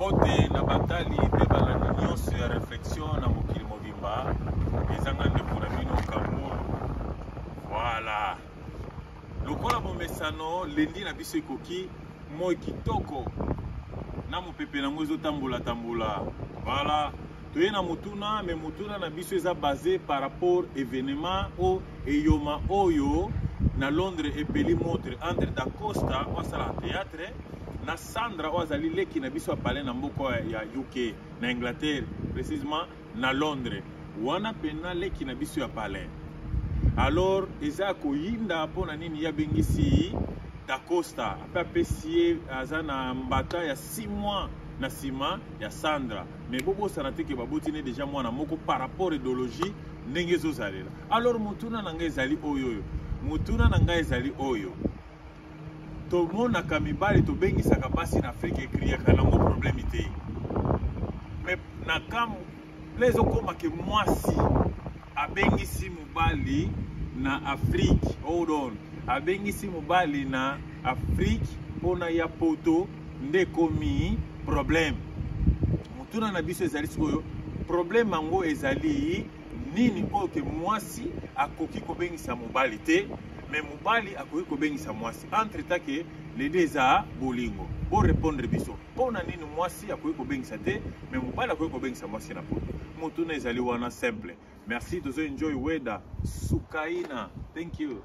Mbote na batali pe balandi nyonso ya réflexion na mokili mobimba ezanga ndeko na bino Kambulu. Voilà. Lokola bomesano lendi na biso ekoki moi kitoko na mopepe nango ezotambola tambola. Voilà. Toye na mutuna, mais mutuna na biso eza basé par rapport événement o eyoma oyo na Londres epeli montre entre Da Costa wasala théâtre na Sandra wazali leki na biso apale na mboko ya UK na Angleterre, précisément na Londres. Wana pena leki na biso ya palais. Alors eza koyinda pona nini ya bengisi Da Costa ape sie azana mbata ya 6 mois na sima ya Sandra. Mais bobo sanate ke babotine déjà mwana moko par rapport idéologie ndenge ezozalela. Alors mutuna nanga ezali oyo. Mutuna nanga ezali oyo. To mona kamibali to bengisaka basi na Afrique ekriaka nango problème te. Mais na kam lezo koma ke mwasi abengisi mubali na Afrique. Hold on. Abengisi mubali na Afrique pona ya poto nde komi problème. Mutuna na biso ezali sikoyo problème ango ezali nini oke mwasi akoki kobengisa mubali te, mais mubali akoki kobengisa mwasi. Entre temps que les deux a bolingo. Pour répondre biso. Pona nini mwasi akoki kobengisa te, mais mubali akoki kobengisa mwasi na poto. Mutuna ezali wana simple. Merci to enjoy weather. Sukaina. Thank you.